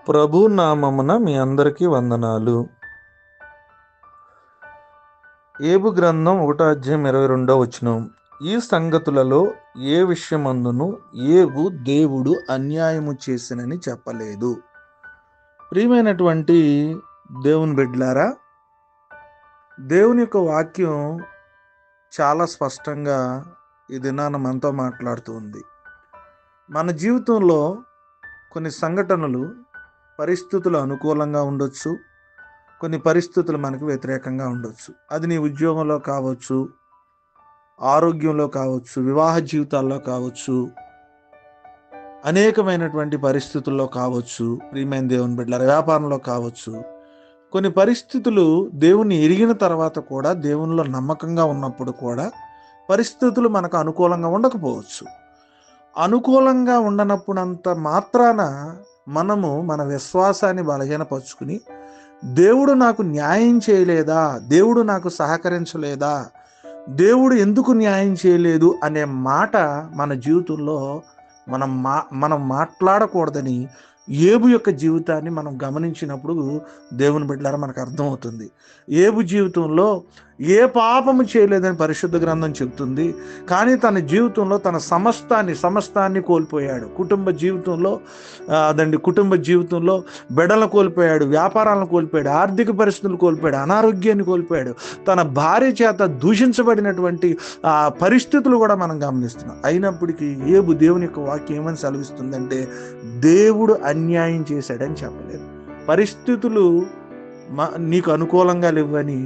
ప్రభు నామమున మీ అందరికీ వందనాలు. ఏబు గ్రంథం 1:22. ఈ సంగతులలో ఏ విషయమందును ఏబు దేవుడు అన్యాయము చేసినని చెప్పలేదు. ప్రియమైనటువంటి దేవుని బిడ్డలారా, దేవుని యొక్క వాక్యం చాలా స్పష్టంగా ఈ దినాన మనతో మాట్లాడుతుంది. మన జీవితంలో కొన్ని సంఘటనలు, పరిస్థితులు అనుకూలంగా ఉండొచ్చు, కొన్ని పరిస్థితులు మనకు వ్యతిరేకంగా ఉండొచ్చు. అది నీ ఉద్యోగంలో కావచ్చు, ఆరోగ్యంలో కావచ్చు, వివాహ జీవితాల్లో కావచ్చు, అనేకమైనటువంటి పరిస్థితుల్లో కావచ్చు, ప్రియమైన దేవుని బిడ్డలారా, వ్యాపారంలో కావచ్చు. కొన్ని పరిస్థితులు దేవుని ఎరిగిన తర్వాత కూడా, దేవునిలో నమ్మకంగా ఉన్నప్పుడు కూడా పరిస్థితులు మనకు అనుకూలంగా ఉండకపోవచ్చు. అనుకూలంగా ఉండనప్పుడంత మాత్రాన మనము మన విశ్వాసాన్ని బలహీనపరుచుకుని, దేవుడు నాకు న్యాయం చేయలేదా, దేవుడు నాకు సహకరించలేదా, దేవుడు ఎందుకు న్యాయం చేయలేదు అనే మాట మన జీవితంలో మనం మాట్లాడకూడదని ఏబు యొక్క జీవితాన్ని మనం గమనించినప్పుడు దేవుని బిడ్డలారా మనకు అర్థమవుతుంది. ఏబు జీవితంలో ఏ పాపము చేయలేదని పరిశుద్ధ గ్రంథం చెబుతుంది. కానీ తన జీవితంలో తన సమస్తాన్ని కోల్పోయాడు. కుటుంబ జీవితంలో బిడ్డలను కోల్పోయాడు, వ్యాపారాలను కోల్పోయాడు, ఆర్థిక పరిస్థితులు కోల్పోయాడు, అనారోగ్యాన్ని కోల్పోయాడు, తన భార్య చేత దూషించబడినటువంటి పరిస్థితులు కూడా మనం గమనిస్తున్నాం. అయినప్పటికీ ఏబు దేవుని యొక్క వాక్యం ఏమని సెలవిస్తుందంటే, దేవుడు అన్యాయం చేశాడని చెప్పలేదు. పరిస్థితులు నీకు అనుకూలంగా లేవని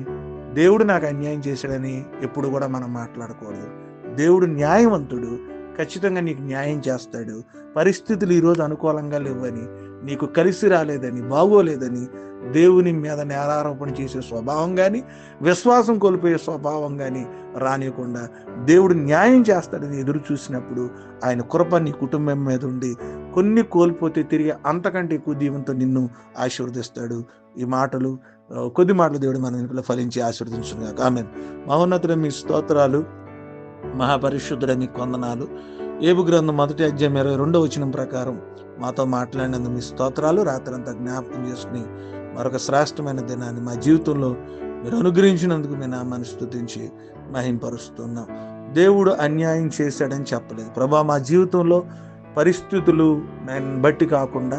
దేవుడు నాకు అన్యాయం చేశాడని ఎప్పుడు కూడా మనం మాట్లాడకూడదు. దేవుడు న్యాయవంతుడు, ఖచ్చితంగా నీకు న్యాయం చేస్తాడు. పరిస్థితులు ఈరోజు అనుకూలంగా లేవని, నీకు కలిసి రాలేదని, బాగోలేదని దేవుని మీద నేరారోపణ చేసే స్వభావం కానీ, విశ్వాసం కోల్పోయే స్వభావం కానీ రానియకుండా దేవుడు న్యాయం చేస్తాడని ఎదురు చూసినప్పుడు ఆయన కృప నీ కుటుంబం మీద ఉండి, కొన్ని కోల్పోతే తిరిగి అంతకంటే ఎక్కువ దీవెనతో నిన్ను ఆశీర్వదిస్తాడు. ఈ మాటలు, కొద్ది మాటలు దేవుడు మన వెనుకలో ఫలించి ఆశీర్వదించుగాక. ఆమేన్. మహోన్నతుడ మీ స్తోత్రాలు, మహాపరిశుద్ధుడ మీ వందనాలు. ఏబు గ్రంథం 1:22 ప్రకారం మాతో మాట్లాడినందుకు మీ స్తోత్రాలు. రాత్రంతా జ్ఞాపకం చేసుకుని మరొక శ్రేష్టమైన దినాన్ని మా జీవితంలో మీరు అనుగ్రహించినందుకు మీ నామాన్ని స్తుతించి మహింపరుస్తున్నాం. దేవుడు అన్యాయం చేశాడని చెప్పలేదు ప్రభా. మా జీవితంలో పరిస్థితులు నేను బట్టి కాకుండా,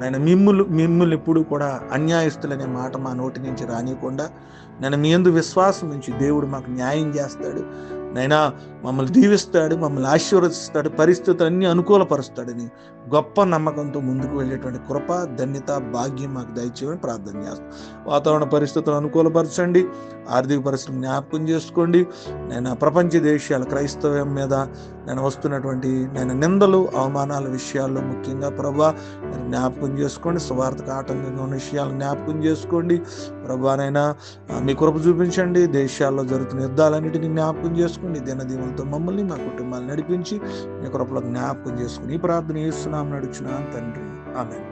నేను మిమ్మల్ని ఎప్పుడు కూడా అన్యాయస్తులనే మాట మా నోటి నుంచి రానియకుండా, నేను మీ యందు విశ్వాసం నుంచి దేవుడు మాకు న్యాయం చేస్తాడు, నైనా మమ్మల్ని దీవిస్తాడు, మమ్మల్ని ఆశీర్వదిస్తాడు, పరిస్థితులన్నీ అనుకూలపరుస్తాడని గొప్ప నమ్మకంతో ముందుకు వెళ్ళేటువంటి కృప, ధన్యత, భాగ్యం మాకు దయచేయమని ప్రార్థన చేస్తాం. వాతావరణ పరిస్థితులు అనుకూలపరచండి, ఆర్థిక పరిస్థితులు జ్ఞాపకం చేసుకోండి. నేను ప్రపంచ దేశాల క్రైస్తవ్యం మీద నేను వస్తున్నటువంటి నిందలు, అవమానాల విషయాల్లో ముఖ్యంగా ప్రభా మీరు జ్ఞాపకం చేసుకోండి. సువార్తకు ఆటంకంగా ఉన్న విషయాలు జ్ఞాపకం చేసుకోండి ప్రభానైనా. మీ కృప చూపించండి. దేశాల్లో జరుగుతున్న యుద్ధాలన్నిటినీ జ్ఞాపకం చేసుకోండి. దినదీవులతో మమ్మల్ని, మా కుటుంబాలు నడిపించి మీ కృపలో జ్ఞాపకం చేసుకుని ఈ ప్రార్థన చేస్తున్నాం నడుచున్నాను తండ్రి. ఆమేన్.